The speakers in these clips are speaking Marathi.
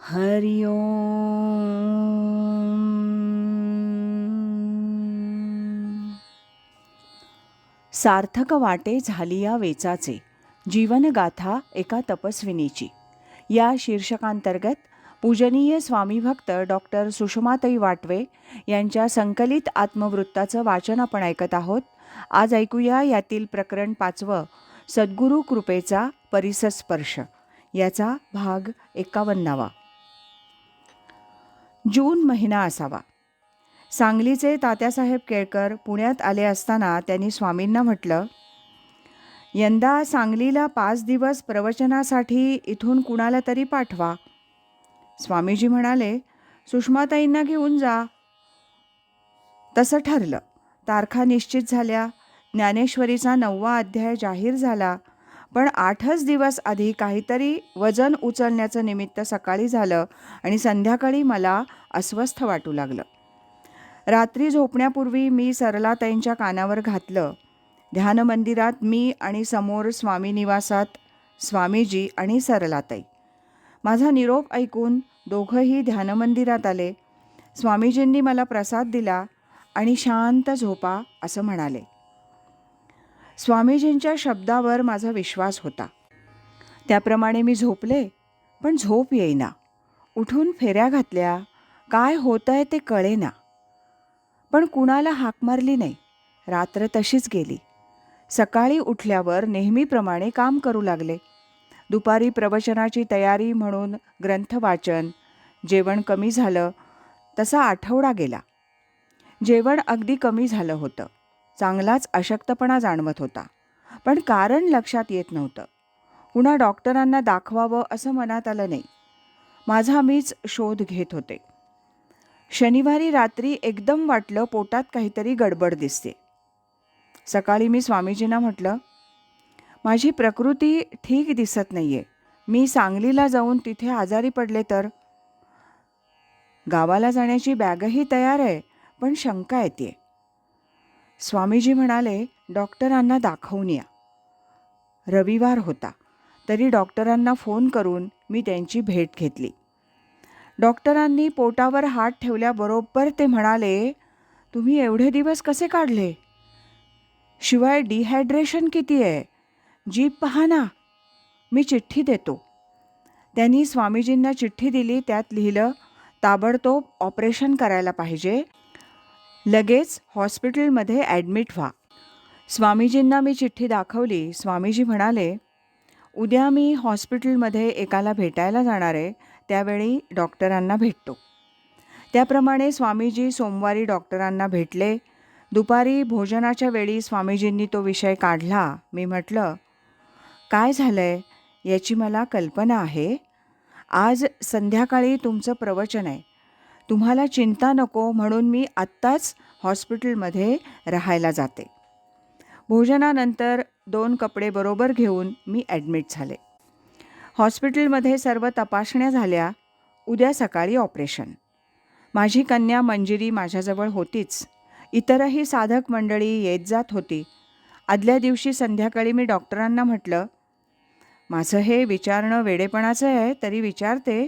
हरि ओम. सार्थक वाटे झालिया वेचाचे, जीवनगाथा एका तपस्विनीची. या शीर्षकांतर्गत पूजनीय स्वामीभक्त डॉक्टर सुषमाताई वाटवे यांच्या संकलित आत्मवृत्ताचं वाचन आपण ऐकत आहोत. आज ऐकूया यातील प्रकरण 5, सद्गुरू कृपेचा परिसस्पर्श, याचा भाग 51. जून महिना असावा. सांगलीचे तात्यासाहेब केळकर पुण्यात आले असताना त्यांनी स्वामींना म्हटलं, यंदा सांगलीला 5 दिवस प्रवचनासाठी इथून कुणाला तरी पाठवा. स्वामीजी म्हणाले, सुषमाताईंना घेऊन जा. तसं ठरलं. तारखा निश्चित झाल्या. ज्ञानेश्वरीचा 9वा अध्याय जाहीर झाला. पण 8च दिवस आधी काहीतरी वजन उचलण्याचं निमित्त सकाळी झालं आणि संध्याकाळी मला अस्वस्थ वाटू लागलं. रात्री झोपण्यापूर्वी मी सरलाताईंच्या कानावर घातलं. ध्यानमंदिरात मी आणि समोर स्वामी निवासात स्वामीजी आणि सरलाताई. माझा निरोप ऐकून दोघंही ध्यानमंदिरात आले. स्वामीजींनी मला प्रसाद दिला आणि शांत झोपा असं म्हणाले. स्वामीजींच्या शब्दावर माझा विश्वास होता. त्याप्रमाणे मी झोपले, पण झोप येईना. उठून फेऱ्या घातल्या. काय होतंय ते कळेना. पण कुणाला हाक मारली नाही. रात्र तशीच गेली. सकाळी उठल्यावर नेहमीप्रमाणे काम करू लागले. दुपारी प्रवचनाची तयारी म्हणून ग्रंथ वाचन. जेवण कमी झालं. तसा आठवडा गेला. जेवण अगदी कमी झालं होतं. चांगलाच अशक्तपणा जाणवत होता. पण कारण लक्षात येत नव्हतं. पुन्हा डॉक्टरांना दाखवावं असं मनात आलं नाही. माझा मीच शोध घेत होते. शनिवारी रात्री एकदम वाटलं पोटात काहीतरी गडबड दिसते. सकाळी मी स्वामीजींना म्हटलं, माझी प्रकृती ठीक दिसत नाहीये. मी सांगलीला जाऊन तिथे आजारी पडले तर. गावाला जाण्याची बॅगही तयार आहे, पण शंका येते. स्वामीजी म्हणाले, डॉक्टरांना दाखवून या. रविवार होता. तरी डॉक्टरांना फोन करून मी त्यांची भेट घेतली. डॉक्टरांनी पोटावर हात ठेवल्याबरोबर ते म्हणाले, तुम्ही एवढे दिवस कसे काढले? शिवाय डिहायड्रेशन किती आहे? जीभ पहा ना. मी चिठ्ठी देतो. त्यांनी स्वामीजींना चिठ्ठी दिली. त्यात लिहिलं, ताबडतोब ऑपरेशन करायला पाहिजे. लगेच हॉस्पिटलमध्ये ॲडमिट व्हा. स्वामीजींना मी चिठ्ठी दाखवली. स्वामीजी म्हणाले, उद्या मी हॉस्पिटलमध्ये एकाला भेटायला जाणार आहे. त्यावेळी डॉक्टरांना भेटतो. त्याप्रमाणे स्वामीजी सोमवारी डॉक्टरांना भेटले. दुपारी भोजनाच्या वेळी स्वामीजींनी तो विषय काढला. मी म्हटलं, काय झालंय याची मला कल्पना आहे. आज संध्याकाळी तुमचं प्रवचन आहे. तुम्हाला चिंता नको म्हणून मी आत्ताच हॉस्पिटलमध्ये राहायला जाते. भोजनानंतर 2 कपडे बरोबर घेऊन मी ॲडमिट झाले. हॉस्पिटलमध्ये सर्व तपासण्या झाल्या. उद्या सकाळी ऑपरेशन. माझी कन्या मंजिरी माझ्याजवळ होतीच. इतरही साधक मंडळी येत जात होती. आदल्या दिवशी संध्याकाळी मी डॉक्टरांना म्हटलं, माझं हे विचारणं वेडेपणाचं आहे, तरी विचारते.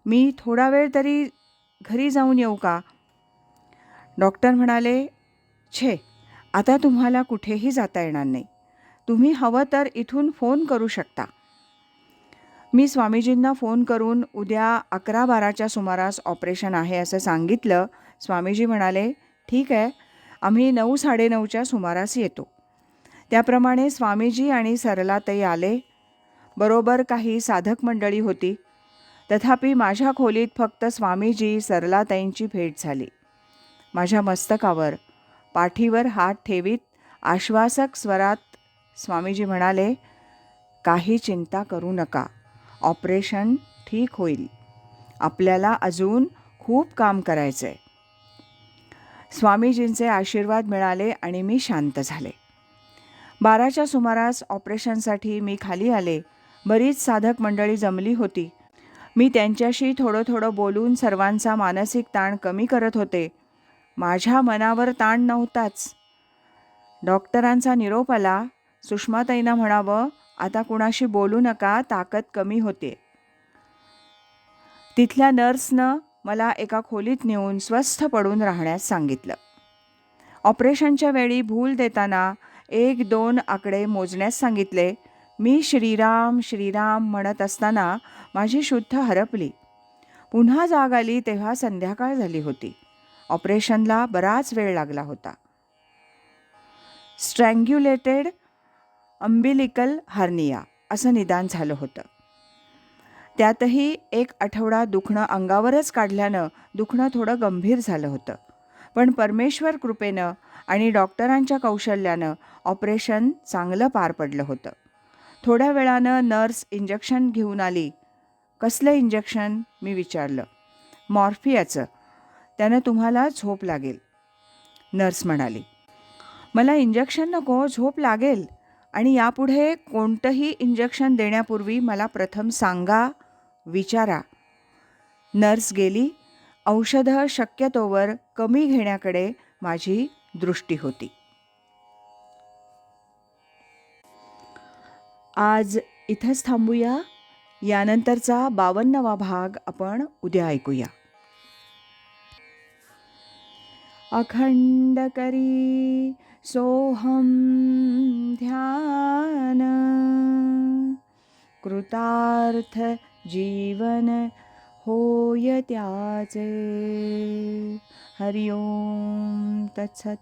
मी थोडा वेळ तरी घरी जाऊन येऊ का? डॉक्टर म्हणाले, छे, आता तुम्हाला कुठेही जाता येणार नाही. तुम्ही हवं तर इथून फोन करू शकता. मी स्वामीजींना फोन करून उद्या 11-12च्या सुमारास ऑपरेशन आहे असं सांगितलं. स्वामीजी म्हणाले, ठीक आहे, आम्ही 9-9:30च्या सुमारास येतो. त्याप्रमाणे स्वामीजी आणि सरलाताई आले. बरोबर काही साधक मंडळी होती. तथापि माझ्या खोलीत फक्त स्वामीजी, सरलाताईंची भेट झाली. माझ्या मस्तकावर, पाठीवर हात ठेवीत आश्वासक स्वरात स्वामीजी म्हणाले, काही चिंता करू नका. ऑपरेशन ठीक होईल. आपल्याला अजून खूप काम करायचं आहे. स्वामीजींचे आशीर्वाद मिळाले आणि मी शांत झाले. 12च्या सुमारास ऑपरेशनसाठी मी खाली आले. बरीच साधक मंडळी जमली होती. मी त्यांच्याशी थोडं थोडं बोलून सर्वांचा मानसिक ताण कमी करत होते. माझ्या मनावर ताण नव्हताच. डॉक्टरांचा निरोप आला. सुषमाताईंना म्हणावं, आता कुणाशी बोलू नका, ताकद कमी होते. तिथल्या नर्सनं मला एका खोलीत नेऊन स्वस्थ पडून राहण्यास सांगितलं. ऑपरेशनच्या वेळी भूल देताना 1-2 आकडे मोजण्यास सांगितले. मी श्रीराम श्रीराम म्हणत असताना माझी शुद्ध हरपली. पुन्हा जाग आली तेव्हा संध्याकाळ झाली होती. ऑपरेशनला बराच वेळ लागला होता. स्ट्रँग्युलेटेड अंबिलिकल हार्निया असं निदान झालं होतं. त्यातही 1 आठवडा दुखणं अंगावरच काढल्यानं दुखणं थोडं गंभीर झालं होतं. पण परमेश्वर कृपेनं आणि डॉक्टरांच्या कौशल्यानं ऑपरेशन चांगलं पार पडलं होतं. थोड्या वेळानं नर्स इंजेक्शन घेऊन आली. कसलं इंजेक्शन? मी विचारलं. मॉर्फियाचं. त्यानं तुम्हाला झोप लागेल, नर्स म्हणाली. मला इंजेक्शन नको, झोप लागेल. आणि यापुढे कोणतंही इंजेक्शन देण्यापूर्वी मला प्रथम सांगा, विचारा. नर्स गेली. औषधं शक्यतोवर कमी घेण्याकडे माझी दृष्टी होती. आज इथंच थांबूया. यानंतरचा 52वा भाग आपण उद्या ऐकूया. अखंड करी सोहम ध्यान, कृतार्थ जीवन होय त्याचे. हरि ओम तत्सत.